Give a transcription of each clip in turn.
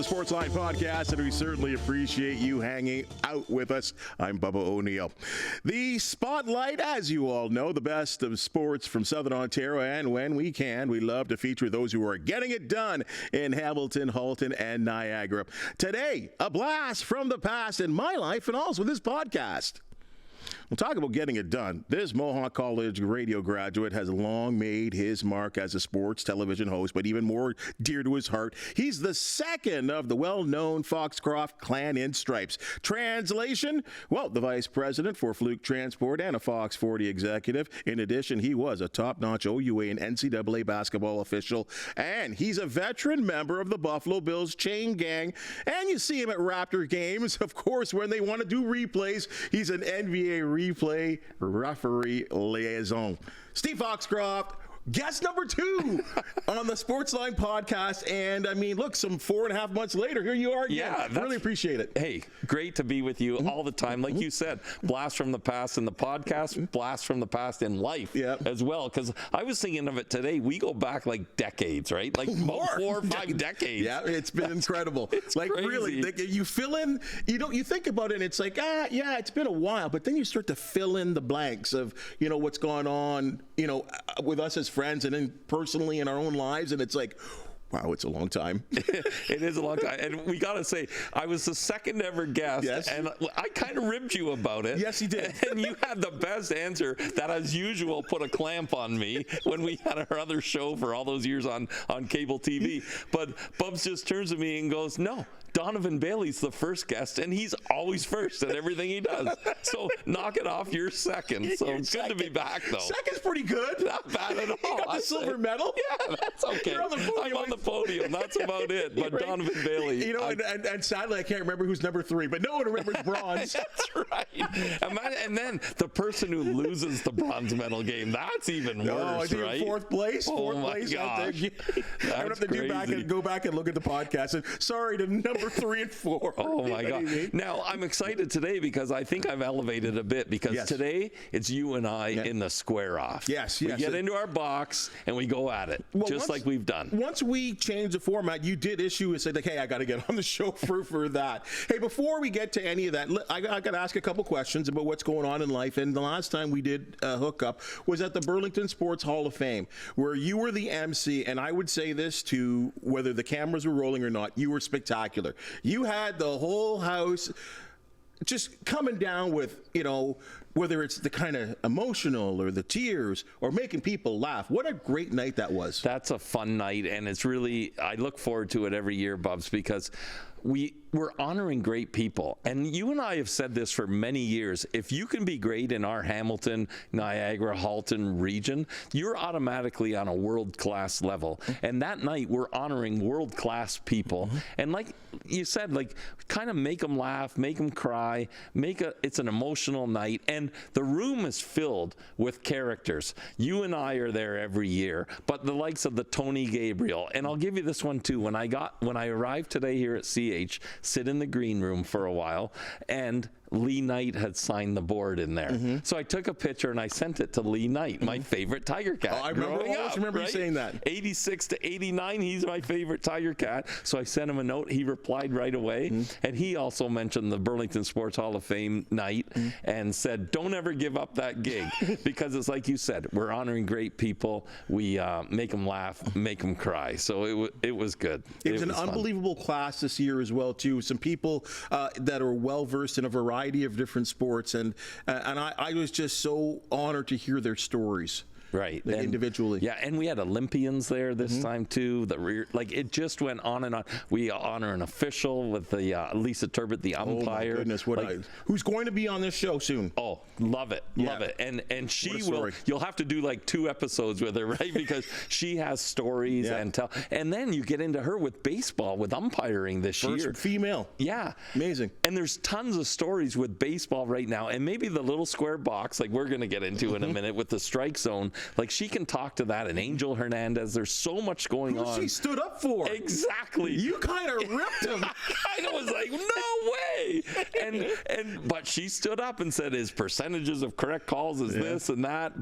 the Sportsline Podcast, and we certainly appreciate you hanging out with us. I'm Bubba O'Neill. The Spotlight, as you all know, the best of sports from Southern Ontario, and when we can, we love to feature those who are getting it done in Hamilton, Halton, and Niagara. Today, a blast from the past in my life and also this podcast. We'll talk about getting it done. This Mohawk College radio graduate has long made his mark as a sports television host, but even more dear to his heart, he's the second of the well-known Foxcroft clan in stripes. Translation? Well, the vice president for Fluke Transport and a Fox 40 executive. In addition, he was a top-notch OUA and NCAA basketball official, and he's a veteran member of the Buffalo Bills chain gang. And you see him at Raptor games, of course, when they want to do replays. He's an NBA replay referee liaison. Steve Foxcroft, guest number 2 on the Sportsline Podcast. And I mean, look, some 4.5 months later, here you are again. Yeah, really appreciate it. Hey, great to be with you all the time. Like you said, blast from the past in the podcast, blast from the past in life as well. Because I was thinking of it today. We go back like decades, right? Like 4 or 5 decades. Yeah, it's been incredible. It's like crazy. Really, like, you fill in, you think about it and it's like, yeah, it's been a while. But then you start to fill in the blanks of, what's going on, with us as friends and then personally in our own lives, and it's like, wow, it's a long time. It is a long time. And we got to say, I was the second ever guest, and I kind of ribbed you about it. Yes, you did. And you had the best answer that, as usual, put a clamp on me when we had our other show for all those years on cable TV. But Bubs just turns to me and goes, no, Donovan Bailey's the first guest, and he's always first at everything he does. So knock it off, you're second. So it's good to be back, though. Second's pretty good. Not bad at all. You got the silver medal. Yeah, that's okay. You're on the podium. I'm on the podium. That's about it. But right. Donovan Bailey. And sadly, I can't remember who's number 3, but no one remembers bronze. That's right. And then the person who loses the bronze medal game, that's even worse, right? Fourth place. Oh, my gosh. I don't have to go back and look at the podcast. And sorry to number 3 and 4. Oh, my God. Now, I'm excited today because I think I've elevated a bit because today it's you and I in the square off. Yes. We get into our box and we go at it, like we've done. Once we changed the format, you did issue and say, like, hey, I got to get on the show for that. Hey, before we get to any of that, I got to ask a couple questions about what's going on in life. And the last time we did hook up was at the Burlington Sports Hall of Fame, where you were the MC. And I would say this to whether the cameras were rolling or not, you were spectacular. You had the whole house just coming down with, whether it's the kind of emotional or the tears or making people laugh. What a great night that was. That's a fun night, and it's really, I look forward to it every year, Bubs, because we're honoring great people. And you and I have said this for many years. If you can be great in our Hamilton, Niagara, Halton region, you're automatically on a world-class level. And that night, we're honoring world-class people. And like you said, like, kind of make them laugh, make them cry, it's an emotional night. And the room is filled with characters. You and I are there every year, but the likes of the Tony Gabriel. And I'll give you this one too. When I arrived today here at CH, sit in the green room for a while, and Lee Knight had signed the board in there. So I took a picture and I sent it to Lee Knight, my favorite Tiger Cat. I remember you saying that. 86 to 89, he's my favorite Tiger Cat. So I sent him a note. He replied right away. And he also mentioned the Burlington Sports Hall of Fame night and said, don't ever give up that gig. Because it's like you said, we're honoring great people. We make them laugh, make them cry. So it was good. It was an unbelievable class this year as well, too. Some people that are well-versed in a variety of different sports, and I was just so honored to hear their stories. Right. Like individually. Yeah, and we had Olympians there this time too. It just went on and on. We honor an official with the Lisa Turbot, the umpire. Oh my goodness, who's going to be on this show soon? Oh, love it. And she will. You'll have to do like 2 episodes with her, right? Because she has stories and tell. And then you get into her with baseball, with umpiring this year. First female. Yeah. Amazing. And there's tons of stories with baseball right now, and maybe the little square box, like we're going to get into in a minute with the strike zone. Like she can talk to that, and Angel Hernandez. There's so much going on. She stood up for. Exactly. You kind of ripped him. I was like, no way. way. But she stood up and said his percentages of correct calls is this and that.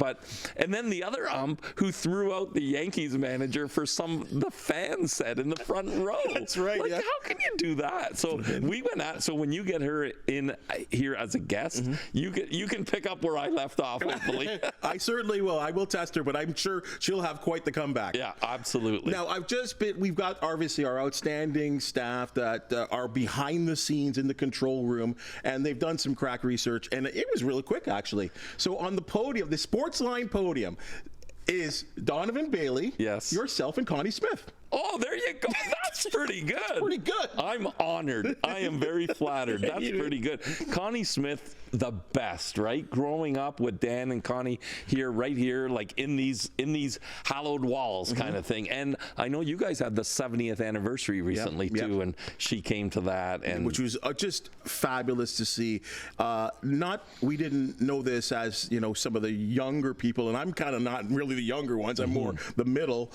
And then the other who threw out the Yankees manager for the fans said in the front row. That's right. Like, how can you do that? So we went at. So when you get her in here as a guest, you can pick up where I left off. Hopefully, I certainly will. I will test her, but I'm sure she'll have quite the comeback. Yeah, absolutely. Now, we've got obviously our outstanding staff that are behind the scenes in the control room, and they've done some crack research, and it was really quick, actually. So on the podium, the Sportsline podium, is Donovan Bailey, yes, yourself, and Connie Smith. Oh, there you go. That's pretty good. That's pretty good. I'm honored. I am very flattered. That's pretty good. Connie Smith, the best, right? Growing up with Dan and Connie right here, like in these hallowed walls kind of thing. And I know you guys had the 70th anniversary recently too, and she came to that, and which was just fabulous to see. We didn't know this as some of the younger people, and I'm kind of not really the younger ones. I'm more the middle.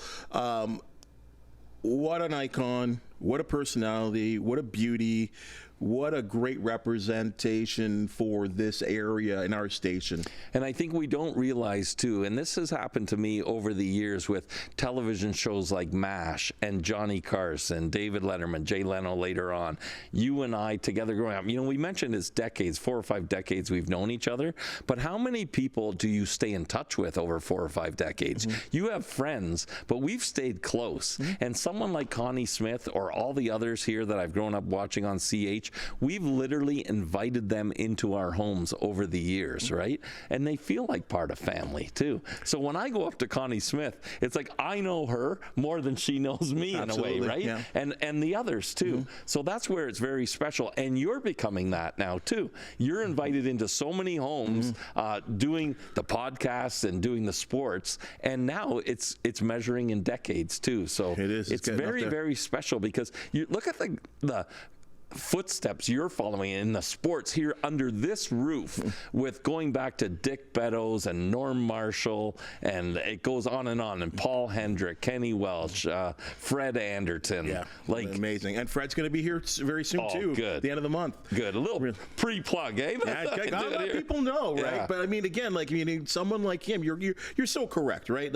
What an icon, what a personality, what a beauty, what a great representation for this area in our station. And I think we don't realize too, and this has happened to me over the years with television shows like MASH and Johnny Carson, David Letterman, Jay Leno later on. You and I together growing up, we mentioned it's decades, 4 or 5 decades we've known each other, but how many people do you stay in touch with over 4 or 5 decades? You have friends, but we've stayed close. And someone like Connie Smith or all the others here that I've grown up watching on CH, we've literally invited them into our homes over the years, right? And they feel like part of family too. So when I go up to Connie Smith, it's like I know her more than she knows me. Absolutely, in a way, right? Yeah. And the others too. So that's where it's very special. And you're becoming that now too. You're invited into so many homes, doing the podcasts and doing the sports. And now it's measuring in decades too. So it is. It's very, very special because you look at the footsteps you're following in the sports here under this roof, with going back to Dick Beddoes and Norm Marshall, and it goes on, and Paul Hendrick, Kenny Welch, Fred Anderton. Yeah, like amazing. And Fred's going to be here very soon too. Good. At the end of the month. Good. A little pre-plug, eh? Yeah, gotta let people know, right? Yeah. But I mean, again, someone like him, you're so correct, right?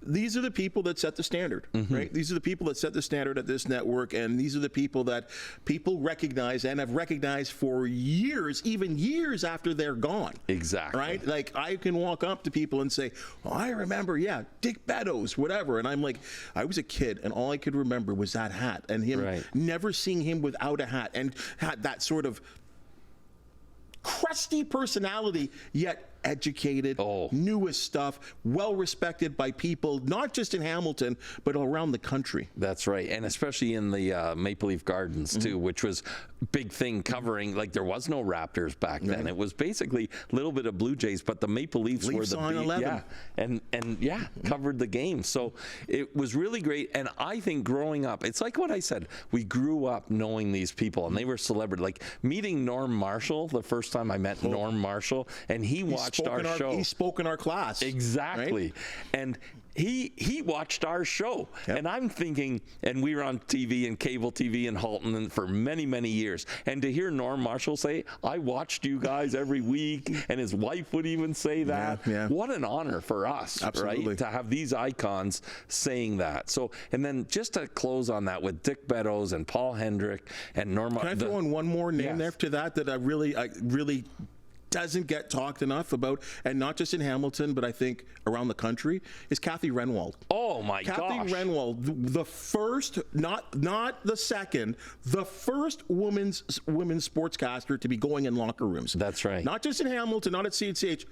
These are the people that set the standard, right? These are the people that set the standard at this network, and these are the people that people recognize and have recognized for years, even years after they're gone. Exactly. Right? Like, I can walk up to people and say, I remember, Dick Beddoes, whatever. And I'm like, I was a kid, and all I could remember was that hat, and him never seeing him without a hat, and had that sort of crusty personality, yet educated, knew his stuff, well respected by people, not just in Hamilton, but around the country. That's right. And especially in the Maple Leaf Gardens too, which was a big thing covering, like there was no Raptors back then. It was basically a little bit of Blue Jays, but the Maple Leafs were the on 11. Covered the game. So it was really great. And I think growing up, it's like what I said, we grew up knowing these people, and they were celebrities. Like meeting Norm Marshall, the first time I met Norm Marshall, and he watched our show. He spoke in our class. Exactly. Right? And he watched our show. And I'm thinking, and we were on TV and cable TV in Halton for many, many years. And to hear Norm Marshall say, I watched you guys every week, and his wife would even say that. What an honor for us, right? To have these icons saying that. So, and then just to close on that with Dick Beddoes and Paul Hendrick and Norm. Can I throw in one more name there to that I really doesn't get talked enough about, and not just in Hamilton, but I think around the country, is Kathy Renwald. Oh my gosh. Kathy Renwald, the first, not the second, the first women's sportscaster to be going in locker rooms. That's right. Not just in Hamilton, not at CHCH.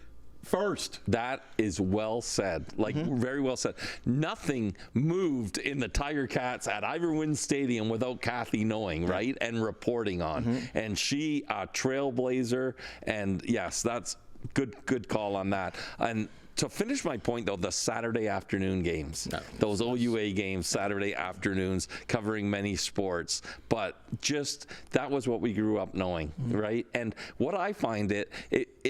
First. That is well said. Like, very well said. Nothing moved in the Tiger Cats at Ivor Wynne Stadium without Kathy knowing, right? And reporting on. And she, a trailblazer. And yes, that's good call on that. And to finish my point, though, the Saturday afternoon games, those OUA games, Saturday afternoons, covering many sports, but just that was what we grew up knowing, right? And what I find it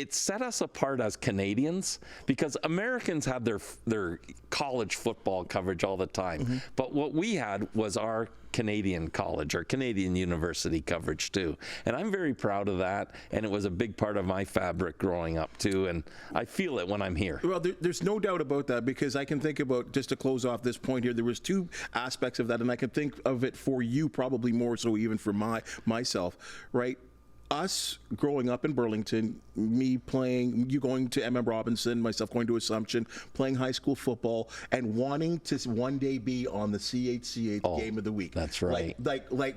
set us apart as Canadians, because Americans had their college football coverage all the time, but what we had was our Canadian college or Canadian university coverage too. And I'm very proud of that. And it was a big part of my fabric growing up too. And I feel it when I'm here. Well, there's no doubt about that, because I can think about, just to close off this point here, there was two aspects of that, and I can think of it for you probably more so even for myself, right? Us growing up in Burlington, me playing, you going to MM Robinson, myself going to Assumption, playing high school football, and wanting to one day be on the CHCH game of the week. That's right. Like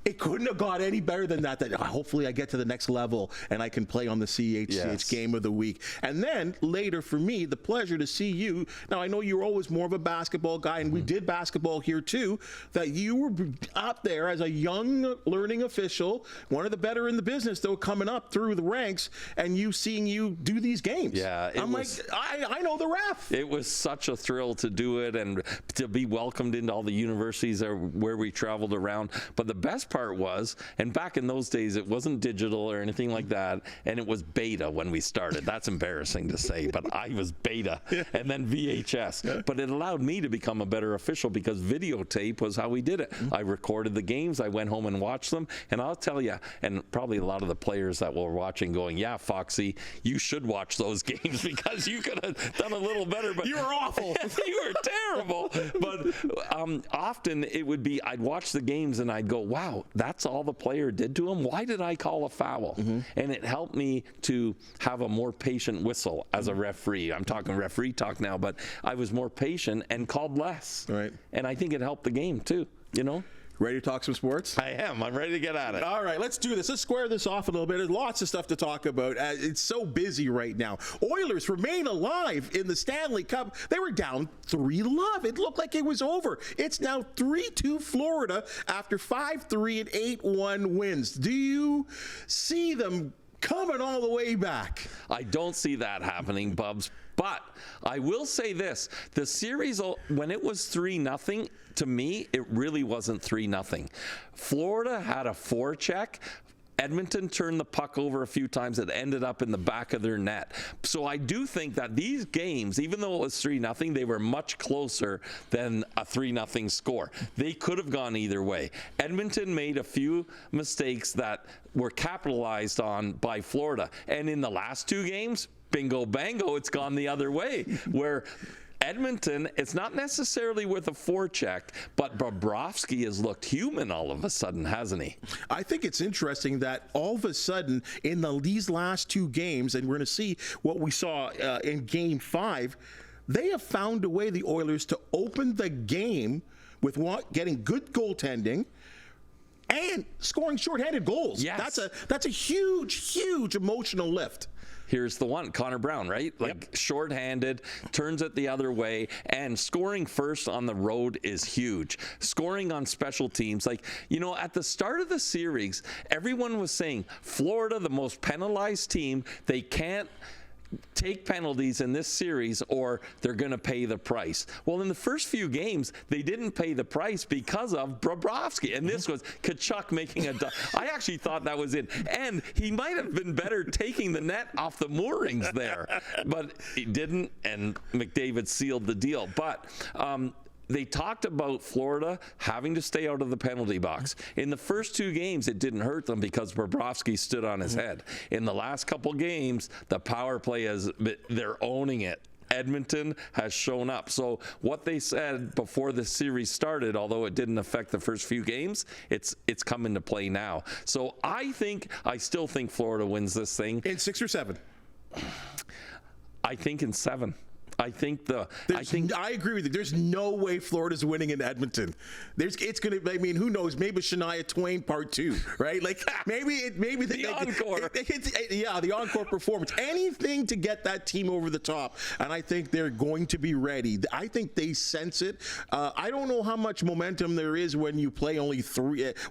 it couldn't have got any better than that. That hopefully I get to the next level and I can play on the CHCH game of the week. And then later for me, the pleasure to see you. Now I know you were always more of a basketball guy, and we did basketball here too. That you were up there as a young learning official, one of the better in the business though, coming up through the ranks, and seeing you do these games. Yeah, I know the ref. It was such a thrill to do it and to be welcomed into all the universities where we traveled around. But the best part was, and back in those days, it wasn't digital or anything like that, and it was beta when we started. That's embarrassing to say, but I was beta, and then VHS. But it allowed me to become a better official because videotape was how we did it. I recorded the games, I went home and watched them, and I'll tell you, and probably a lot of the players that were watching going, yeah, Foxy, you should watch those games because you could have done a little better. But you were awful. You were terrible. But often it would be, I'd watch the games and I'd go, wow, that's all the player did to him? Why did I call a foul? And it helped me to have a more patient whistle as a referee. I'm talking referee talk now, but I was more patient and called less. Right. And I think it helped the game too, you know? Ready to talk some sports? I am. I'm ready to get at it. All right, let's do this. Let's square this off a little bit. There's lots of stuff to talk about. It's so busy right now. Oilers remain alive in the Stanley Cup. They were down 3-0. It looked like it was over. It's now 3-2 Florida after 5-3 and 8-1 wins. Do you see them coming all the way back? I don't see that happening, Bubs. But I will say this. The series, when it was 3-0, to me, it really wasn't 3-0. Florida had a forecheck. Edmonton turned the puck over a few times. It ended up in the back of their net. So I do think that these games, even though it was 3-0, they were much closer than a 3-0 score. They could have gone either way. Edmonton made a few mistakes that were capitalized on by Florida. And in the last two games, bingo bango, it's gone the other way, where Edmonton, it's not necessarily with a forecheck, but Bobrovsky has looked human all of a sudden, hasn't he? I think it's interesting that all of a sudden in these last two games, and we're going to see what we saw in Game 5, they have found a way, the Oilers, to open the game with getting good goaltending and scoring shorthanded goals. Yes. That's a huge emotional lift. Here's the one, Connor Brown, right? Like shorthanded, turns it the other way, and scoring first on the road is huge. Scoring on special teams, like, you know, at the start of the series, everyone was saying Florida, the most penalized team, they can't take penalties in this series or they're going to pay the price. Well, in the first few games, they didn't pay the price because of Bobrovsky. And this was Kachuk making I actually thought that was it. And he might have been better taking the net off the moorings there. But he didn't, and McDavid sealed the deal. But they talked about Florida having to stay out of the penalty box. In the first two games, it didn't hurt them because Bobrovsky stood on his head. In the last couple games, the power play they're owning it. Edmonton has shown up. So what they said before the series started, although it didn't affect the first few games, it's come into play now. So I still think Florida wins this thing. In 6 or 7? I think in 7. I agree with you. There's no way Florida's winning in Edmonton. It's gonna. I mean, who knows? Maybe Shania Twain Part 2, right? Like maybe the encore. The encore performance. Anything to get that team over the top, and I think they're going to be ready. I think they sense it. I don't know how much momentum there is when you play only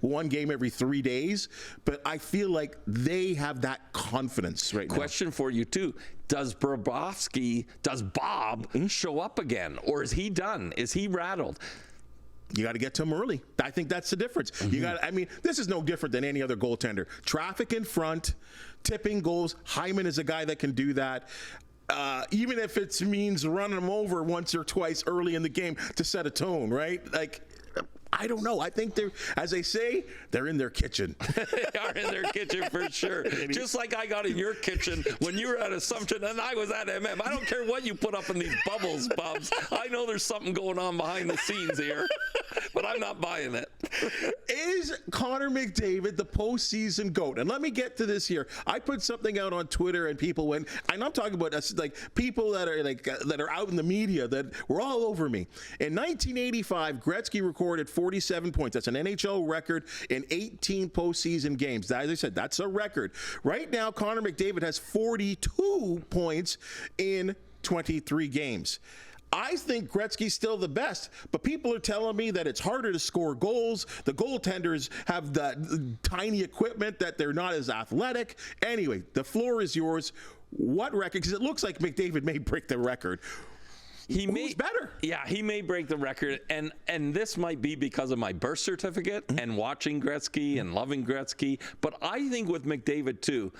one game every 3 days, but I feel like they have that confidence right now. Question for you too. Does Bob show up again, or is he done? Is he rattled? You got to get to him early. I think that's the difference. This is no different than any other goaltender. Traffic in front, tipping goals. Hyman is a guy that can do that. Even if it means running him over once or twice early in the game to set a tone, right? Like, I don't know. I think they're, as they say, they're in their kitchen. They are in their kitchen for sure. Just like I got in your kitchen when you were at Assumption and I was at MM. I don't care what you put up in these bubbles, Bubs. I know there's something going on behind the scenes here, but I'm not buying it. Is Connor McDavid the postseason GOAT? And let me get to this here. I put something out on Twitter and people went, and I'm talking about like people that are that are out in the media that were all over me. In 1985, Gretzky recorded 47 points. That's an NHL record in 18 postseason games. As I said, that's a record. Right now, Connor McDavid has 42 points in 23 games. I think Gretzky's still the best, but people are telling me that it's harder to score goals. The goaltenders have that tiny equipment, that they're not as athletic. Anyway, the floor is yours. What record? Because it looks like McDavid may break the record. Who's better? Yeah, he may break the record, and this might be because of my birth certificate and watching Gretzky and loving Gretzky, but I think with McDavid too,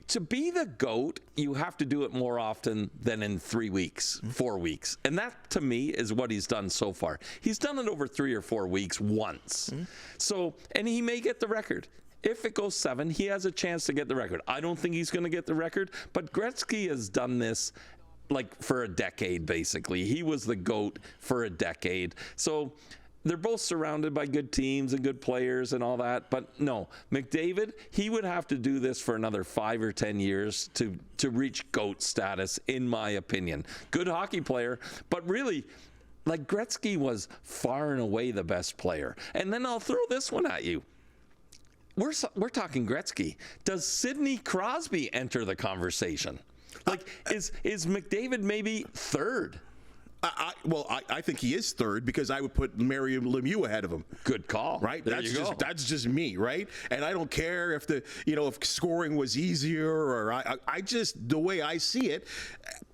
to be the GOAT, you have to do it more often than in 3 weeks, 4 weeks. And that, to me, is what he's done so far. He's done it over 3 or 4 weeks once. So, and he may get the record. If it goes 7, he has a chance to get the record. I don't think he's going to get the record, but Gretzky has done this like for a decade, basically. He was the GOAT for a decade. So they're both surrounded by good teams and good players and all that. But no, McDavid, he would have to do this for another 5 or 10 years to reach GOAT status, in my opinion. Good hockey player, but really, like, Gretzky was far and away the best player. And then I'll throw this one at you. We're talking Gretzky. Does Sidney Crosby enter the conversation? Like, is McDavid maybe third? I think he is third, because I would put Mario Lemieux ahead of him. Good call. Right? There you go. That's just me, right? And I don't care if if scoring was easier, or I just, the way I see it,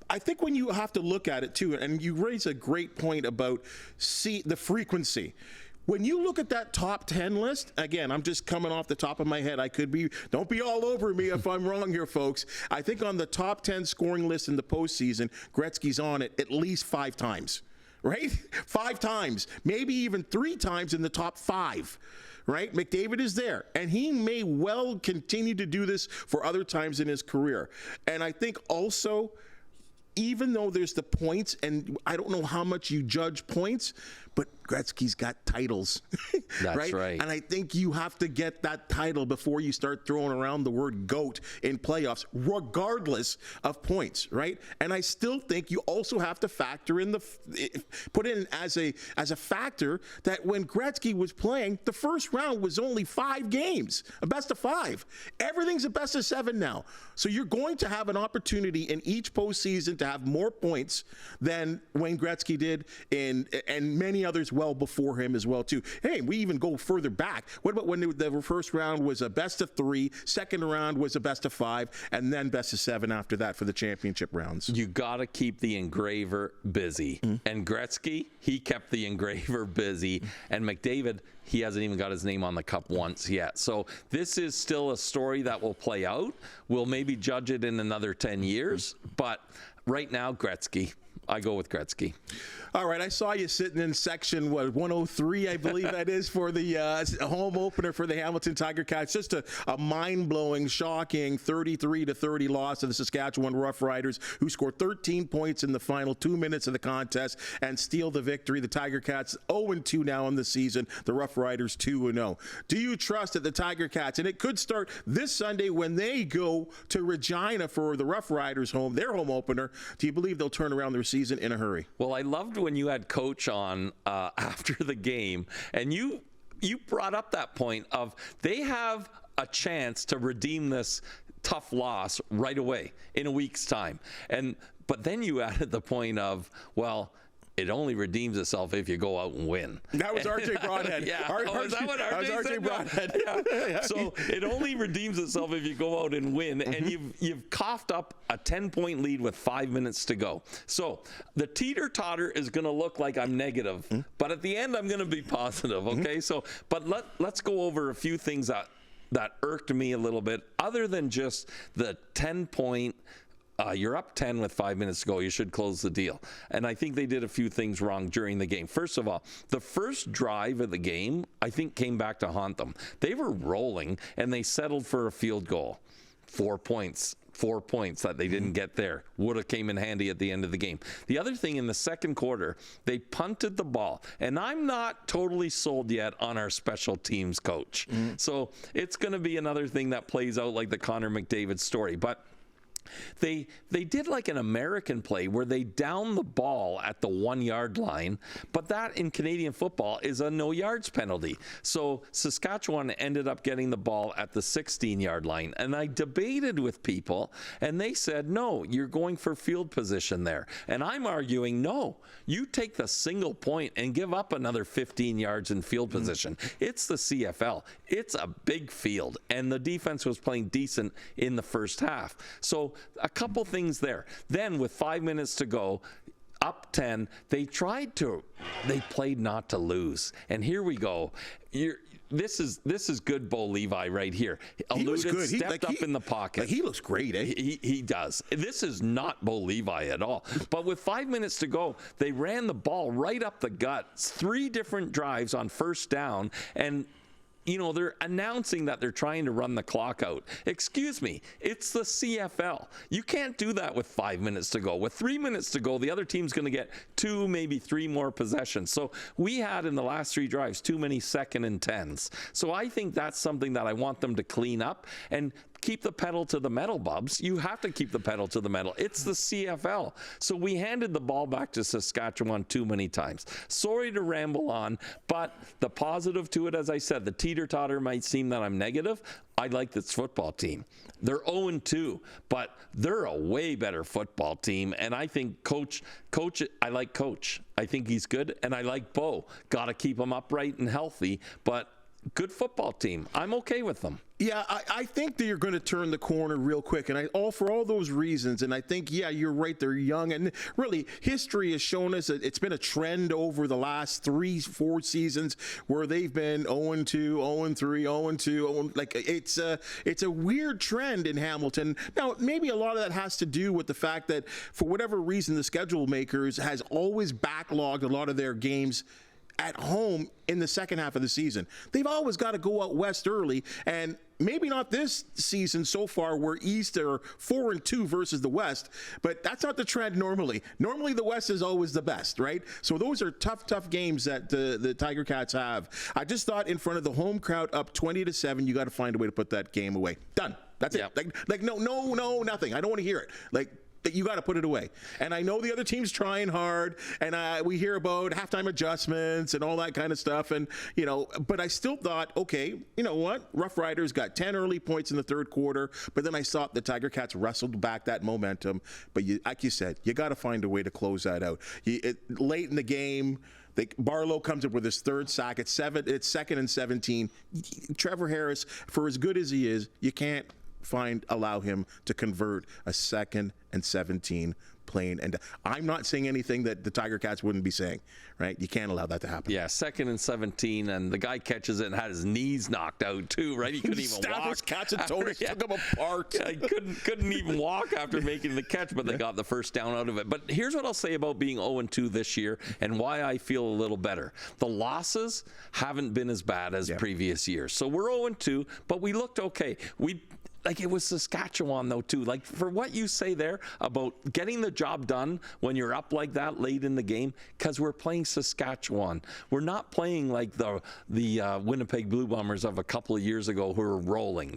I think when you have to look at it too, and you raise a great point about the frequency. When you look at that top 10 list, again, I'm just coming off the top of my head. I could be, don't be all over me if I'm wrong here, folks. I think on the top 10 scoring list in the postseason, Gretzky's on it at least 5 times, right? 5 times, maybe even 3 times in the top 5. Right? McDavid is there, and he may well continue to do this for other times in his career. And I think also, even though there's the points, and I don't know how much you judge points, but Gretzky's got titles. That's right. And I think you have to get that title before you start throwing around the word GOAT in playoffs, regardless of points, right? And I still think you also have to factor in put in as a factor that when Gretzky was playing, the first round was only 5 games, a best of 5. Everything's a best of 7 now. So you're going to have an opportunity in each postseason to have more points than Wayne Gretzky did, and many others well before him as well too. Hey, we even go further back. What about when the first round was a best of 3, second round was a best of 5, and then best of 7 after that for the championship rounds? You got to keep the engraver busy. And Gretzky, he kept the engraver busy. And McDavid, he hasn't even got his name on the cup once yet. So this is still a story that will play out. We'll maybe judge it in another 10 years. But right now, Gretzky. I go with Gretzky. All right, I saw you sitting in section 103, I believe that is, for the home opener for the Hamilton Tiger Cats. Just a mind-blowing, shocking 33-30 loss to the Saskatchewan Roughriders, who scored 13 points in the final 2 minutes of the contest and steal the victory. The Tiger Cats 0-2 now in the season. The Roughriders 2-0. Do you trust that the Tiger Cats, and it could start this Sunday when they go to Regina for the Roughriders their home opener, do you believe they'll turn around their season in a hurry? Well, I loved when you had Coach on after the game, and you brought up that point of they have a chance to redeem this tough loss right away in a week's time. But then you added the point of, well, it only redeems itself if you go out and win. That was RJ Broadhead. Yeah. Is that what RJ said? Broadhead. Yeah. So it only redeems itself if you go out and win. And you've coughed up a 10-point lead with 5 minutes to go. So the teeter-totter is going to look like I'm negative. But at the end, I'm going to be positive. Okay. So, but let's go over a few things that irked me a little bit, other than just the 10-point you're up 10 with 5 minutes to go. You should close the deal. And I think they did a few things wrong during the game. First of all, the first drive of the game, I think, came back to haunt them. They were rolling, and they settled for a field goal. 4 points. 4 points that they didn't get there. Would have came in handy at the end of the game. The other thing, in the second quarter, they punted the ball. And I'm not totally sold yet on our special teams coach. So it's going to be another thing that plays out like the Connor McDavid story. But they did like an American play where they down the ball at the 1 yard line, but that in Canadian football is a no yards penalty. So Saskatchewan ended up getting the ball at the 16 yard line. And I debated with people, and they said, no, you're going for field position there. And I'm arguing, no, you take the single point and give up another 15 yards in field position. It's the CFL. It's a big field, and the defense was playing decent in the first half. So a couple things there. Then with 5 minutes to go, up 10, they played not to lose. And here we go. This is good Bo Levi right here. He was good. Stepped up in the pocket. He looks great, eh? He does. This is not Bo Levi at all. But with 5 minutes to go, they ran the ball right up the gut. 3 different drives on first down, and they're announcing that they're trying to run the clock out. Excuse me, it's the CFL. You can't do that with 5 minutes to go. With 3 minutes to go, the other team's going to get 2, maybe 3 more possessions. So we had in the last 3 drives too many 2nd and 10s. So I think that's something that I want them to clean up and keep the pedal to the metal, Bubs. You have to keep the pedal to the metal. It's the CFL. So we handed the ball back to Saskatchewan too many times. Sorry to ramble on, but the positive to it, as I said, the teeter-totter might seem that I'm negative. I like this football team. They're 0-2, but they're a way better football team. And I think Coach, I like Coach. I think he's good, and I like Bo. Got to keep him upright and healthy, but good football team. I'm okay with them. Yeah, I think that you're going to turn the corner real quick, and for all those reasons. And I think, yeah, you're right. They're young, and really, history has shown us that it's been a trend over the last 3-4 seasons where they've been 0-2, 0-3, 0-2. Like it's a weird trend in Hamilton. Now, maybe a lot of that has to do with the fact that for whatever reason, the schedule makers has always backlogged a lot of their games at home in the second half of the season. They've always got to go out west early, and maybe not this season so far where East are 4-2 versus the West, but that's not the trend normally. Normally the West is always the best, right? So those are tough games that the Tiger Cats have. I just thought in front of the home crowd up 20-7, you got to find a way to put that game away. Done. That's it. Like no, nothing. I don't want to hear it. Like, that you got to put it away. And I know the other team's trying hard, and we hear about halftime adjustments and all that kind of stuff. And, but I still thought, okay, you know what? Rough Riders got 10 early points in the third quarter, but then I saw the Tiger Cats wrestled back that momentum. But like you said, you got to find a way to close that out. Late in the game, Barlow comes up with his third sack. It's 2nd and 17. Trevor Harris, for as good as he is, you can't allow him to convert a 2nd and 17 plain. And I'm not saying anything that the Tiger Cats wouldn't be saying, right? You can't allow that to happen. Yeah, 2nd and 17, and the guy catches it and had his knees knocked out too, right? He couldn't even walk. Katsutonis took him apart. Yeah, he couldn't even walk after making the catch, but they got the first down out of it. But here's what I'll say about being 0-2 this year and why I feel a little better. The losses haven't been as bad as previous years. So we're 0-2, but we looked okay. It was Saskatchewan, though, too. Like, for what you say there about getting the job done when you're up like that late in the game, because we're playing Saskatchewan. We're not playing like the Winnipeg Blue Bombers of a couple of years ago who are rolling,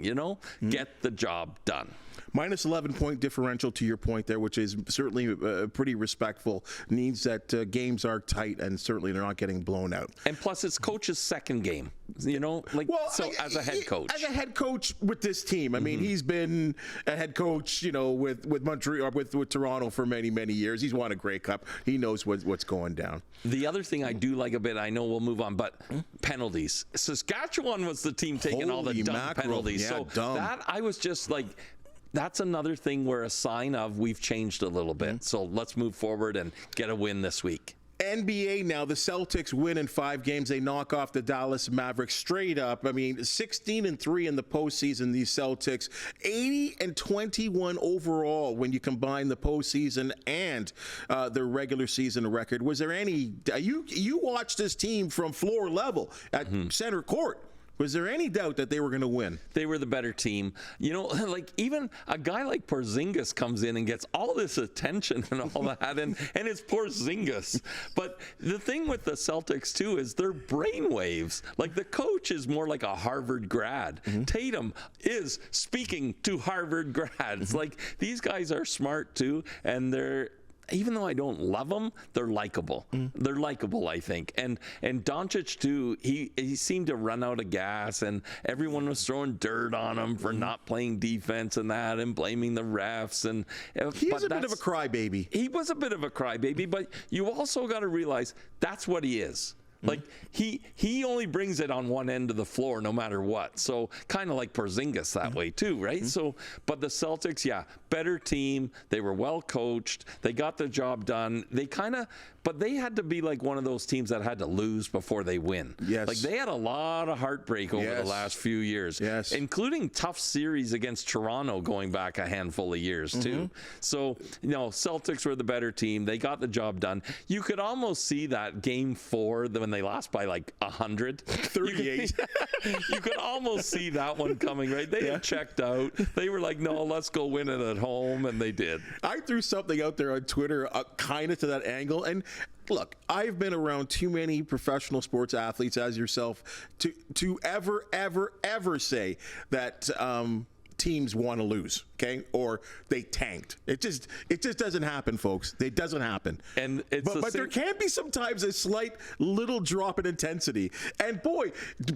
Get the job done. Minus 11-point differential to your point there, which is certainly pretty respectful. Means that games are tight and certainly they're not getting blown out. And plus, it's coach's second game, as a head coach. As a head coach with this team, I mean, he's been a head coach, with Montreal, with Toronto for many, many years. He's won a Grey Cup. He knows what's going down. The other thing I do like a bit, I know we'll move on, but penalties. Saskatchewan was the team taking all the dumb penalties. Yeah, so dumb. That I was just like, that's another thing where a sign of we've changed a little bit. So let's move forward and get a win this week. NBA now, the Celtics win in 5 games. They knock off the Dallas Mavericks straight up. I mean, 16-3 in the postseason, these Celtics. 80-21 overall when you combine the postseason and their regular season record. Was there any, you watched this team from floor level at center court. Was there any doubt that they were going to win? They were the better team. You know, like even a guy like Porzingis comes in and gets all this attention and all that, and it's Porzingis. But the thing with the Celtics, too, is their brainwaves. Like the coach is more like a Harvard grad. Tatum is speaking to Harvard grads. Like these guys are smart, too, and they're, even though I don't love them, they're likable. They're likable, I think. And Doncic, too, he seemed to run out of gas, and everyone was throwing dirt on him for not playing defense and that, and blaming the refs. And he's a bit of a crybaby. He was a bit of a crybaby, but you also got to realize that's what he is. Like he only brings it on one end of the floor no matter what. So kind of like Porzingis that way too, right? So, but the Celtics, yeah, better team. They were well coached. They got the job done. But they had to be like one of those teams that had to lose before they win. Yes. Like they had a lot of heartbreak over the last few years, including tough series against Toronto going back a handful of years too. So, you know, Celtics were the better team. They got the job done. You could almost see that game 4 when they lost by like 100. 38. You could almost see that one coming, right? They had checked out. They were like, no, let's go win it at home, and they did. I threw something out there on Twitter kind of to that angle, and look, I've been around too many professional sports athletes as yourself to ever say that teams want to lose, okay, or they tanked. It just doesn't happen, folks. It doesn't happen. And but there can be sometimes a slight little drop in intensity. And boy,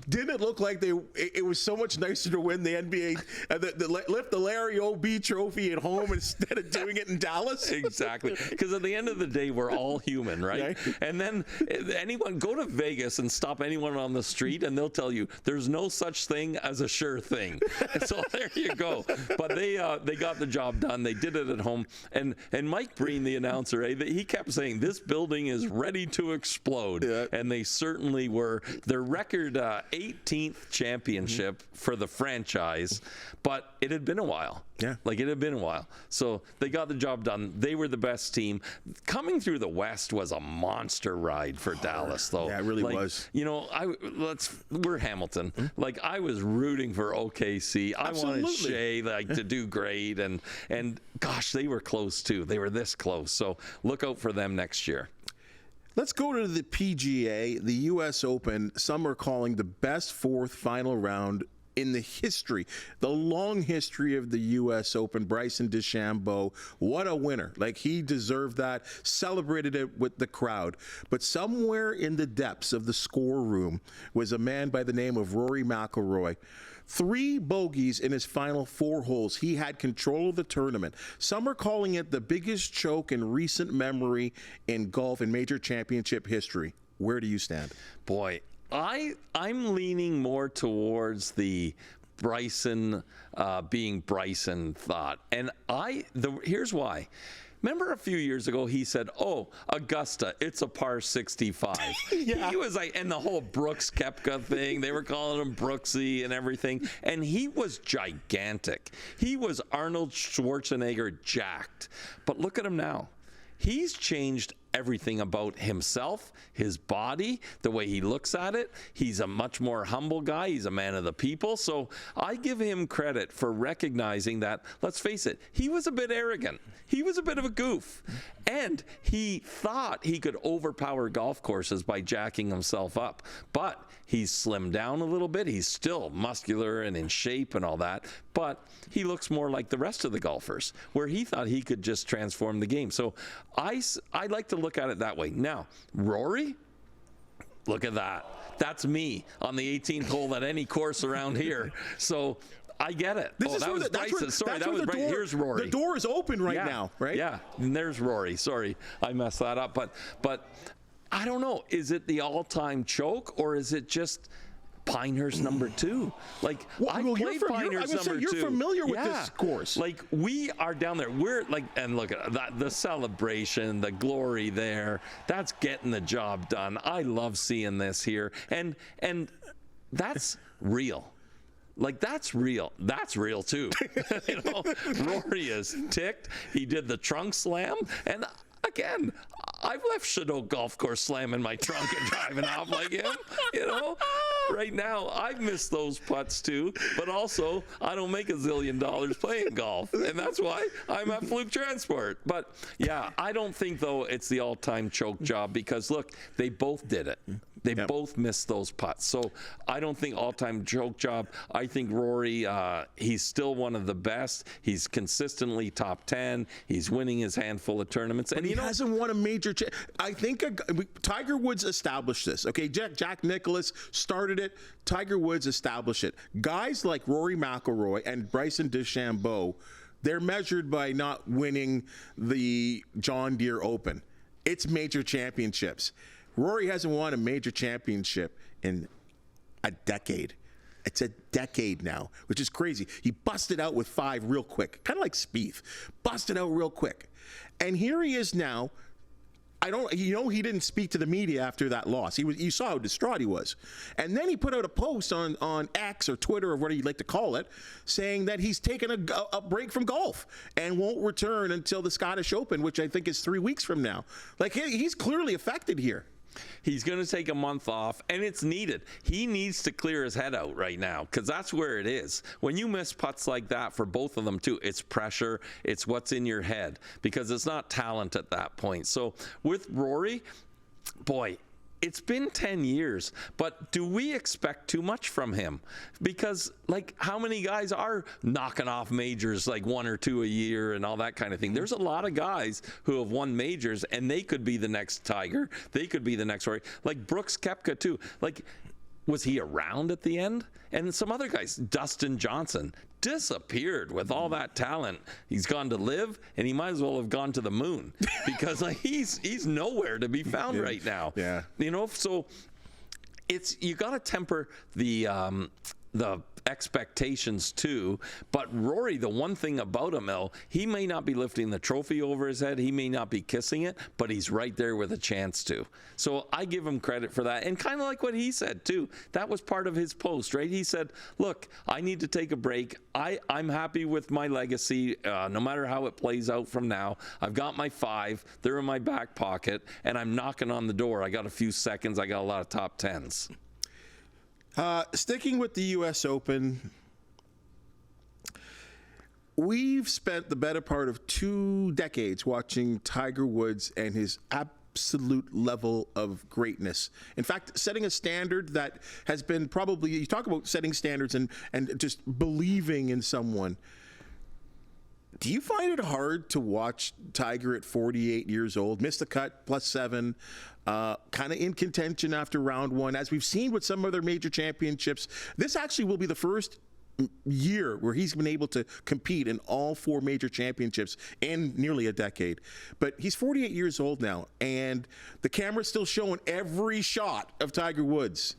didn't it look like it was so much nicer to win the NBA, lift the Larry O.B. trophy at home instead of doing it in Dallas? Exactly. Because at the end of the day, we're all human, right? And then anyone go to Vegas and stop anyone on the street, and they'll tell you there's no such thing as a sure thing. So there you go. But they got the job done. They did it at home. And Mike Breen, the announcer, he kept saying this building is ready to explode. And they certainly were. Their record 18th championship for the franchise, but it had been a while. Like it had been a while. So they got the job done. They were the best team. Coming through the West was a monster ride for Dallas, though. Yeah, it really was. You know, we're Hamilton. Like I was rooting for OKC. I wanted Shea to do great, and gosh, they were close too. They were this close. So look out for them next year. Let's go to the PGA, the U.S. Open. Some are calling the best 4th final round in the history, the long history of the U.S. Open. Bryson DeChambeau, what a winner. Like, he deserved that, celebrated it with the crowd. But somewhere in the depths of the score room was a man by the name of Rory McIlroy. 3 bogeys in his final 4 holes. He had control of the tournament. Some are calling it the biggest choke in recent memory in golf and major championship history. Where do you stand? Boy, I'm leaning more towards the Bryson being Bryson thought. And here's why. Remember a few years ago, he said, oh, Augusta, it's a par 65. He was like, and the whole Brooks Koepka thing, they were calling him Brooksy and everything. And he was gigantic. He was Arnold Schwarzenegger jacked. But look at him now. He's changed everything about himself, his body, the way he looks at it. He's a much more humble guy. He's a man of the people. So I give him credit for recognizing that, let's face it, he was a bit arrogant. He was a bit of a goof. And he thought he could overpower golf courses by jacking himself up. But he's slimmed down a little bit. He's still muscular and in shape and all that. But he looks more like the rest of the golfers, where he thought he could just transform the game. So I like to look at it that way. Now, Rory, look at that. That's me on the 18th hole at any course around here. So I get it. That was Bryson. Sorry, that was Bryson. Here's Rory. The door is open right now, right? Yeah, and there's Rory. Sorry, I messed that up. But I don't know. Is it the all-time choke, or is it just Pinehurst number 2. Like, I played Pinehurst number 2. You're familiar with this course. Like, we are down there. We're like, and look at that, the celebration, the glory there. That's getting the job done. I love seeing this here. And that's real. Like, that's real. That's real, too. You know, Rory is ticked. He did the trunk slam. And again, I've left Chateau Golf Course slamming my trunk and driving off like him, you know. Right now, I've missed those putts too, but also I don't make $1 zillion playing golf, and that's why I'm at Fluke Transport. But yeah, I don't think though it's the all-time choke job, because look, they both did it. They both missed those putts. So I don't think all-time choke job. I think Rory, he's still one of the best. He's consistently top 10. He's winning his handful of tournaments. And he hasn't won a major. I think Tiger Woods established this. Okay, Jack Nicklaus started it. Tiger Woods established it. Guys like Rory McIlroy and Bryson DeChambeau, they're measured by not winning the John Deere Open. It's major championships. Rory hasn't won a major championship in a decade. It's a decade now, which is crazy. He busted out with 5 real quick, kind of like Spieth. Busted out real quick. And here he is now. He didn't speak to the media after that loss. You saw how distraught he was. And then he put out a post on X or Twitter or whatever you'd like to call it, saying that he's taken a break from golf and won't return until the Scottish Open, which I think is 3 weeks from now. Like, he's clearly affected here. He's going to take a month off, and it's needed. He needs to clear his head out right now, because that's where it is. When you miss putts like that, for both of them too, it's pressure. It's what's in your head, because it's not talent at that point. So with Rory, boy, it's been 10 years, but do we expect too much from him? Because, like, how many guys are knocking off majors, like 1 or 2 a year and all that kind of thing? There's a lot of guys who have won majors, and they could be the next Tiger. They could be the next Rory. Like Brooks Koepka, too. Like, was he around at the end? And some other guys, Dustin Johnson, disappeared with all that talent. He's gone to live, and he might as well have gone to the moon, because like he's nowhere to be found right now. Yeah, you know. So you got to temper the expectations too. But Rory, the one thing about him, he may not be lifting the trophy over his head, he may not be kissing it, but he's right there with a chance to. So I give him credit for that. And kind of like what he said too, that was part of his post, right? He said, look, I need to take a break. I'm happy with my legacy, no matter how it plays out from now. I've got my 5, they're in my back pocket, and I'm knocking on the door. I got a few seconds, I got a lot of top 10s. Sticking with the U.S. Open, we've spent the better part of 2 decades watching Tiger Woods and his absolute level of greatness. In fact, setting a standard that has been probably, you talk about setting standards and just believing in someone. Do you find it hard to watch Tiger at 48 years old, miss the cut, +7, kind of in contention after round 1? As we've seen with some other major championships, this actually will be the first year where he's been able to compete in all 4 major championships in nearly a decade. But he's 48 years old now, and the camera's still showing every shot of Tiger Woods.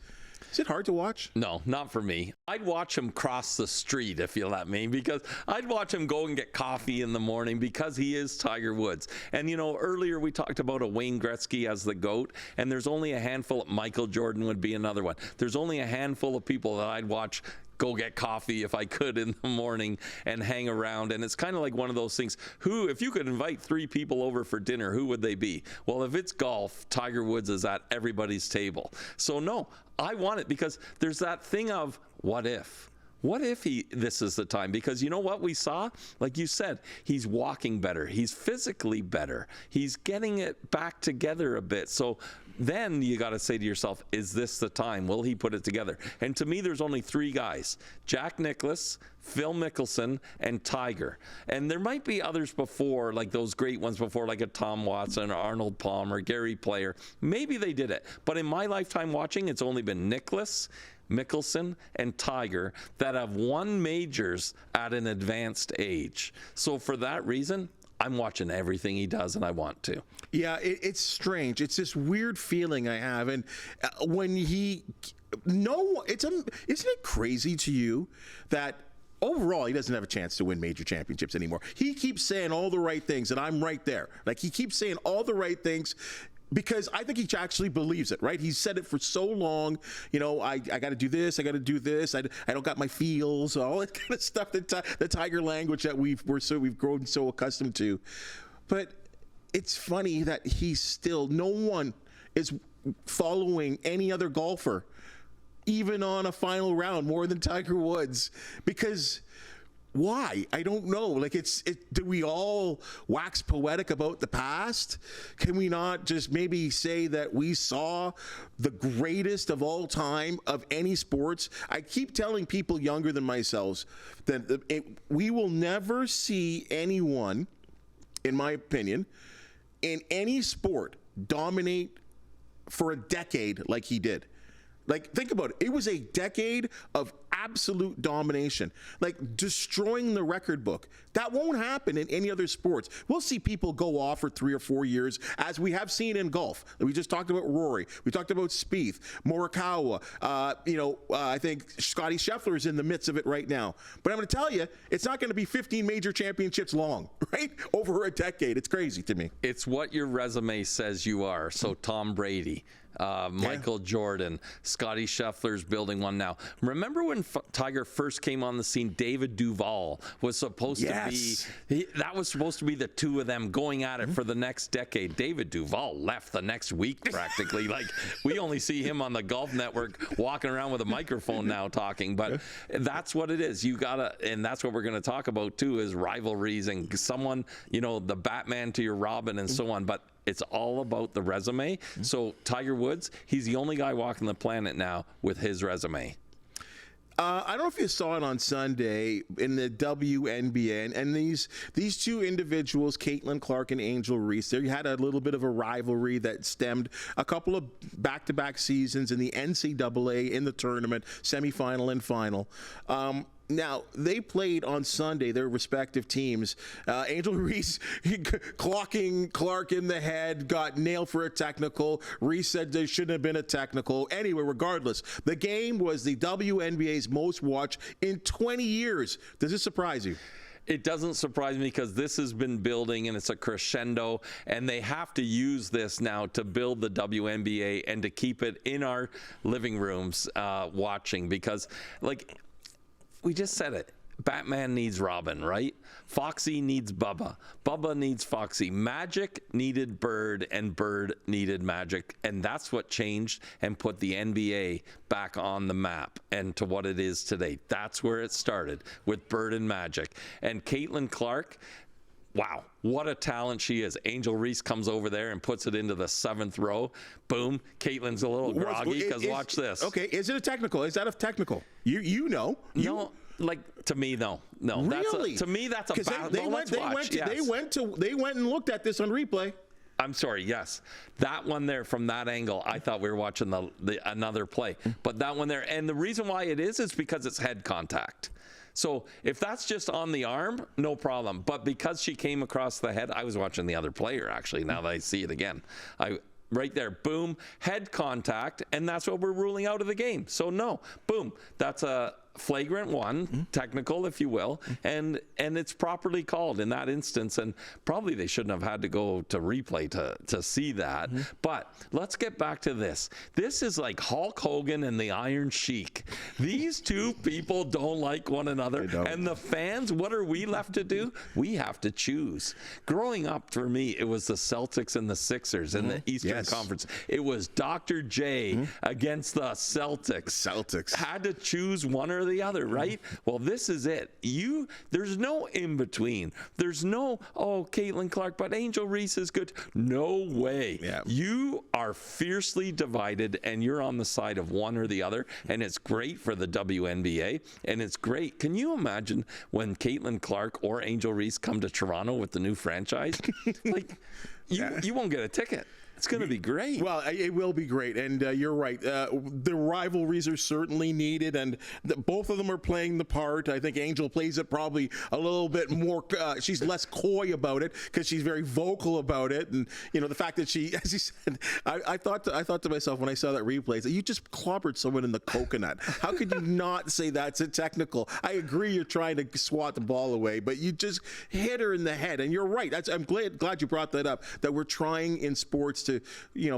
Is it hard to watch? No, not for me. I'd watch him cross the street, if you let me, because I'd watch him go and get coffee in the morning, because he is Tiger Woods. And, you know, earlier we talked about a Wayne Gretzky as the GOAT, and there's only a handful. Michael Jordan would be another one. There's only a handful of people that I'd watch go get coffee if I could in the morning and hang around. And it's kind of like one of those things, if you could invite 3 people over for dinner, who would they be? Well, if it's golf, Tiger Woods is at everybody's table. So no, I want it, because there's that thing of what if? What if this is the time? Because you know what we saw? Like you said, he's walking better. He's physically better. He's getting it back together a bit. So then you got to say to yourself, is this the time? Will he put it together? And to me, there's only 3 guys: Jack Nicklaus, Phil Mickelson, and Tiger. And there might be others before, like those great ones before, like a Tom Watson, Arnold Palmer, Gary Player. Maybe they did it. But in my lifetime watching, it's only been Nicklaus, Mickelson, and Tiger that have won majors at an advanced age. So for that reason, I'm watching everything he does, and I want to. Yeah, it's strange. It's this weird feeling I have, and when isn't it crazy to you that overall he doesn't have a chance to win major championships anymore? He keeps saying all the right things, and I'm right there. Like, he keeps saying all the right things, because I think he actually believes it, right? He's said it for so long. I got to do this. I got to do this. I don't got my feels, all that kind of stuff. The Tiger language that we've grown so accustomed to. But it's funny that no one is following any other golfer, even on a final round, more than Tiger Woods, because. Why? I don't know. Like, do we all wax poetic about the past? Can we not just maybe say that we saw the greatest of all time of any sports? I keep telling people younger than myself that we will never see anyone, in my opinion, in any sport dominate for a decade like he did. Like, think about it. It was a decade of absolute domination, like destroying the record book. That won't happen in any other sports. We'll see people go off for 3 or 4 years, as we have seen in golf. We just talked about Rory. We talked about Spieth, Morikawa. I think Scottie Scheffler is in the midst of it right now. But I'm going to tell you, it's not going to be 15 major championships long, right? Over a decade. It's crazy to me. It's what your resume says you are. So Tom Brady, Michael Jordan, Scottie Scheffler's building one now. Remember when Tiger first came on the scene, David Duval was supposed to be, that was supposed to be the two of them going at it for the next decade. David Duval left the next week practically. Like, we only see him on the Golf Network walking around with a microphone now talking, but that's what it is. You gotta, and that's what we're going to talk about too, is rivalries and someone, the Batman to your Robin and so on. But it's all about the resume. So Tiger Woods, he's the only guy walking the planet now with his resume. I don't know if you saw it on Sunday in the WNBA, and these two individuals, Caitlin Clark and Angel Reese, they had a little bit of a rivalry that stemmed a couple of back-to-back seasons in the NCAA in the tournament, semifinal and final. Now, they played on Sunday, their respective teams. Angel Reese clocking Clark in the head, got nailed for a technical. Reese said there shouldn't have been a technical. Anyway, regardless, the game was the WNBA's most watched in 20 years. Does this surprise you? It doesn't surprise me, because this has been building and it's a crescendo, and they have to use this now to build the WNBA and to keep it in our living rooms watching, because, like, we just said it. Batman needs Robin, right? Foxy needs Bubba. Bubba needs Foxy. Magic needed Bird, and Bird needed Magic. And that's what changed and put the NBA back on the map and to what it is today. That's where it started, with Bird and Magic. And Caitlin Clark, wow, what a talent she is. Angel Reese comes over there and puts it into the 7th row. Boom. Caitlin's a little groggy, because watch this. Okay, is it a technical? Is that a technical? You know. No, like, to me, no. Really? To me, that's a bad. They went and looked at this on replay. I'm sorry, yes. That one there, from that angle, I thought we were watching another play. But that one there, and the reason why it is because it's head contact. So if that's just on the arm, no problem. But because she came across the head, I was watching the other player, actually, now that I see it again. Right there, boom, head contact, and that's what we're ruling out of the game. So no, boom, that's a flagrant one, technical, if you will, and it's properly called in that instance, and probably they shouldn't have had to go to replay to see that. But let's get back to this. This is like Hulk Hogan and the Iron Sheik. These two people don't like one another, and the fans, what are we left to do? We have to choose. Growing up, for me, it was the Celtics and the Sixers in the Eastern Conference. It was Dr. J against the Celtics. Had to choose one or the other, right? Well, this is it. There's no in between. There's no, Caitlin Clark, but Angel Reese is good. No way. Yeah. You are fiercely divided, and you're on the side of one or the other, and it's great for the WNBA, and it's great. Can you imagine when Caitlin Clark or Angel Reese come to Toronto with the new franchise? Like, you won't get a ticket. It's going to be great. Well, it will be great, and you're right. The rivalries are certainly needed, and both of them are playing the part. I think Angel plays it probably a little bit more. She's less coy about it because she's very vocal about it, and the fact that she, as you said, I thought to myself when I saw that replay, that you just clobbered someone in the coconut. How could you not say that's a technical? I agree, you're trying to swat the ball away, but you just hit her in the head, and you're right. I'm glad you brought that up. That we're trying in sports to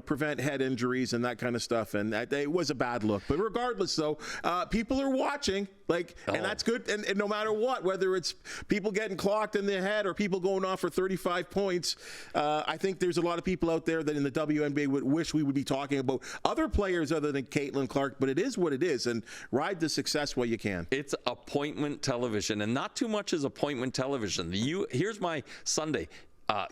prevent head injuries and that kind of stuff, and it was a bad look. But regardless, though, people are watching, and that's good. And no matter what, whether it's people getting clocked in the head or people going off for 35 points, I think there's a lot of people out there that in the WNBA would wish we would be talking about other players other than Caitlin Clark. But it is what it is, and ride the success while you can. It's appointment television, and not too much is appointment television. Here's my Sunday.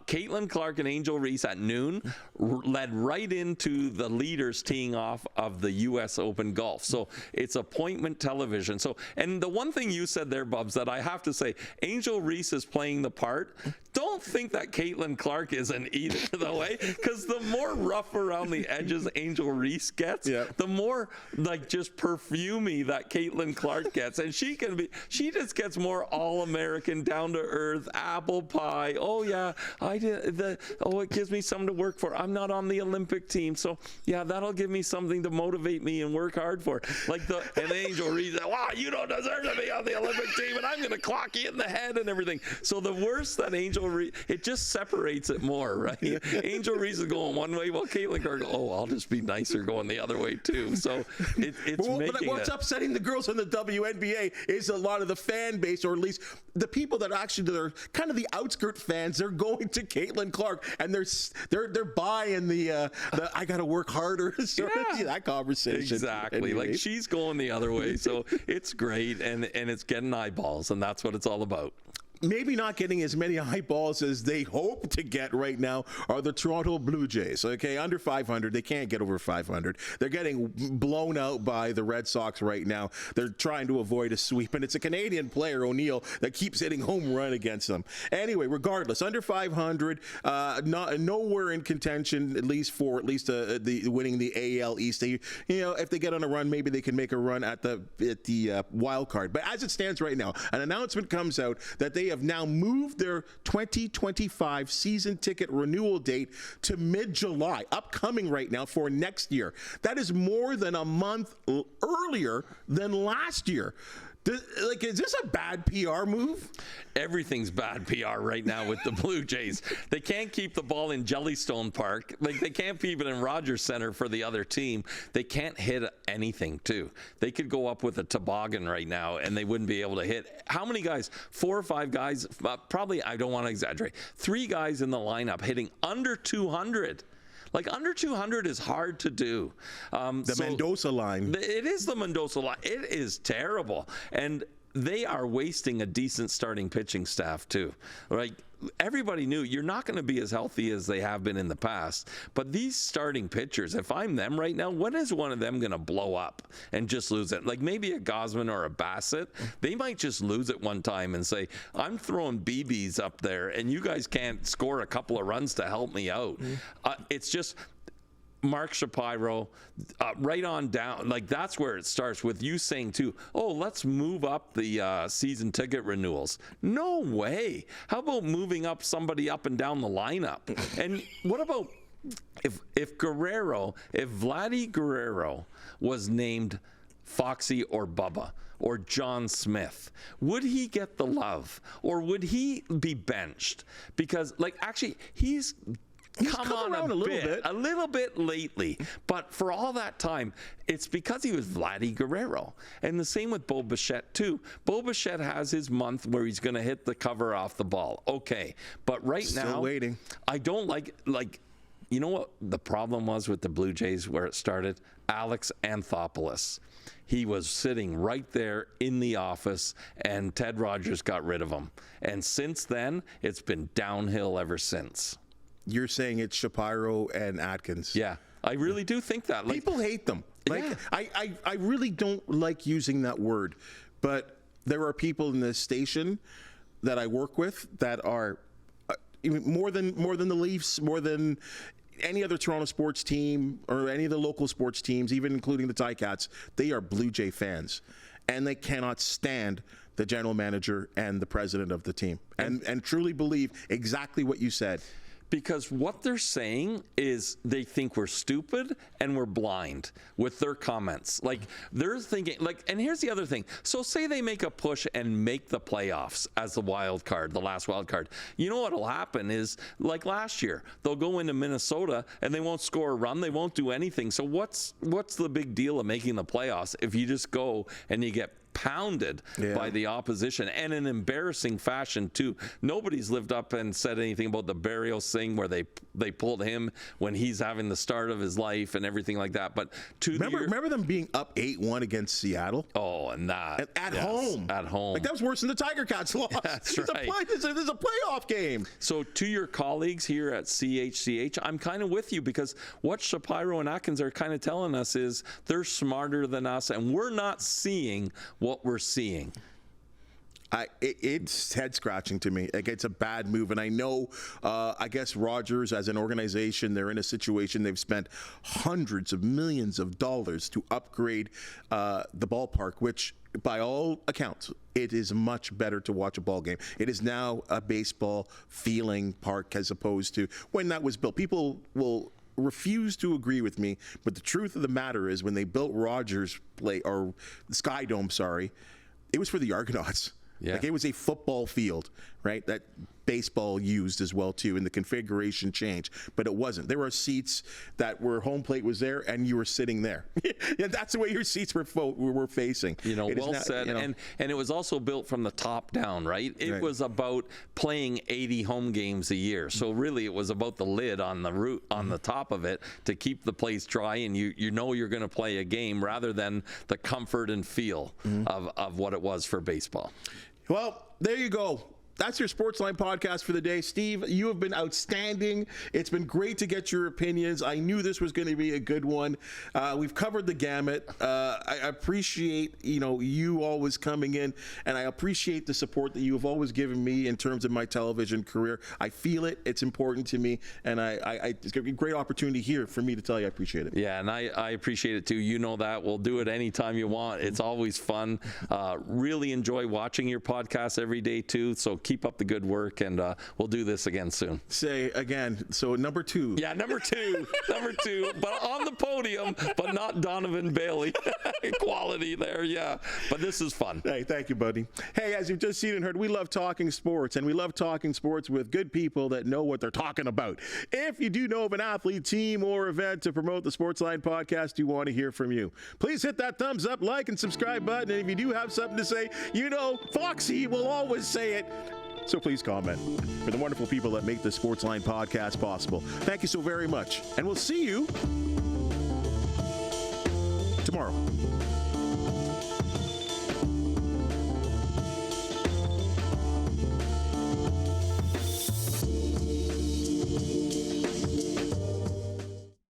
Caitlin Clark and Angel Reese at noon led right into the leaders teeing off of the U.S. Open Golf. So it's appointment television. So, and the one thing you said there, Bubs, that I have to say, Angel Reese is playing the part. Don't think that Caitlin Clark isn't either, the way, because the more rough around the edges Angel Reese gets, the more just perfumey that Caitlin Clark gets, and she just gets more all-American, down to earth, apple pie. Oh yeah, it gives me something to work for. I'm not on the Olympic team, so yeah, that'll give me something to motivate me and work hard for. And Angel Reese, wow, you don't deserve to be on the Olympic team, and I'm going to clock you in the head and everything. So the worse that Angel Reese, it just separates it more, right? Angel Reese is going one way, while Caitlin Clark, I'll just be nicer going the other way too. So it's making what's upsetting the girls in the WNBA is a lot of the fan base, or at least the people that actually are kind of the outskirt fans. They're going to Caitlin Clark, and they're buying the I got to work harder that conversation. Exactly. Anyway. She's going the other way, so it's great, and it's getting eyeballs, and that's what it's all about. Maybe not getting as many eyeballs as they hope to get right now are the Toronto Blue Jays. Okay, under 500. They can't get over 500. They're getting blown out by the Red Sox right now. They're trying to avoid a sweep, and it's a Canadian player, O'Neill, that keeps hitting home run against them. Anyway, regardless, under 500, nowhere in contention, at least the winning the AL East. If they get on a run, maybe they can make a run at the wild card. But as it stands right now, an announcement comes out that they have now moved their 2025 season ticket renewal date to mid-July, upcoming right now for next year. That is more than a month earlier than last year. Is this a bad PR move? Everything's bad PR right now with the Blue Jays. They can't keep the ball in Jellystone Park. They can't keep it in Rogers Center for the other team. They can't hit anything, too. They could go up with a toboggan right now, and they wouldn't be able to hit. How many guys? 4 or 5 guys? Probably, I don't want to exaggerate. 3 guys in the lineup hitting under 200. Under 200 is hard to do. Mendoza line. It is the Mendoza line. It is terrible. And they are wasting a decent starting pitching staff, too. Everybody knew you're not going to be as healthy as they have been in the past. But these starting pitchers, if I'm them right now, when is one of them going to blow up and just lose it? Maybe a Gosman or a Bassett, they might just lose it one time and say, I'm throwing BBs up there and you guys can't score a couple of runs to help me out. It's just Mark Shapiro, right on down. That's where it starts with you saying too, let's move up the season ticket renewals. No way. How about moving up somebody up and down the lineup? And what about if Vladdy Guerrero was named Foxy or Bubba or John Smith, would he get the love or would he be benched? Because actually he's come on a little bit lately, but for all that time, it's because he was Vladdy Guerrero. And the same with Bo Bichette too. Bo Bichette has his month where he's going to hit the cover off the ball. Okay, but Still waiting. I don't like. You know what the problem was with the Blue Jays where it started? Alex Anthopoulos. He was sitting right there in the office, and Ted Rogers got rid of him. And since then, it's been downhill ever since. You're saying it's Shapiro and Atkins. Yeah, I really do think that. People hate them. I really don't like using that word, but there are people in this station that I work with that are more than the Leafs, more than any other Toronto sports team or any of the local sports teams, even including the Ticats, they are Blue Jay fans, and they cannot stand the general manager and the president of the team, and truly believe exactly what you said. Because what they're saying is they think we're stupid and we're blind with their comments. Like, they're thinking, like, and here's the other thing. So say they make a push and make the playoffs as the wild card, the last wild card. You know what'll happen is, like last year, they'll go into Minnesota and they won't score a run. They won't do anything. So what's the big deal of making the playoffs if you just go and you get pounded by the opposition, and in embarrassing fashion too? Nobody's lived up and said anything about the Barrios thing where they pulled him when he's having the start of his life and everything like that. But remember them being up 8-1 against Seattle? Oh, and that at home. Like, that was worse than the Tiger Cats loss. That's right. This is a playoff game. So to your colleagues here at CHCH, I'm kind of with you, because what Shapiro and Atkins are kind of telling us is they're smarter than us, and we're not seeing what we're seeing. It's head scratching to me. Like, it's a bad move, and I know. I guess Rogers, as an organization, they're in a situation. They've spent hundreds of millions of dollars to upgrade the ballpark, which, by all accounts, it is much better to watch a ball game. It is now a baseball feeling park as opposed to when that was built. People will refuse to agree with me, but the truth of the matter is, when they built Rogers Sky Dome, it was for the Argonauts. Yeah. Like, it was a football field, right, that baseball used as well too, and the configuration changed, but it wasn't. There were seats that where home plate was there and you were sitting there. Yeah, that's the way your seats were facing. Well said. And it was also built from the top down, right? It was about playing 80 home games a year. So really it was about the lid on the roof, on the top of it, to keep the place dry, and you know you're going to play a game, rather than the comfort and feel of what it was for baseball. Well, there you go. That's your Sportsline podcast for the day. Steve, you have been outstanding. It's been great to get your opinions. I knew this was going to be a good one. We've covered the gamut. I appreciate, you always coming in, and I appreciate the support that you have always given me in terms of my television career. I feel it. It's important to me, and it's going to be a great opportunity here for me to tell you I appreciate it. Yeah, and I appreciate it too. You know that. We'll do it anytime you want. It's always fun. Really enjoy watching your podcast every day too. So keep up the good work, and we'll do this again soon. Say again, so number 2. Yeah, number two, but on the podium, but not Donovan Bailey. Quality there, yeah. But this is fun. Hey, thank you, buddy. Hey, as you've just seen and heard, we love talking sports, and we love talking sports with good people that know what they're talking about. If you do know of an athlete, team, or event to promote the Sportsline podcast, we want to hear from you. Please hit that thumbs up, like, and subscribe button, and if you do have something to say, Foxy will always say it. So please comment. For the wonderful people that make the Sportsline podcast possible, thank you so very much. And we'll see you tomorrow.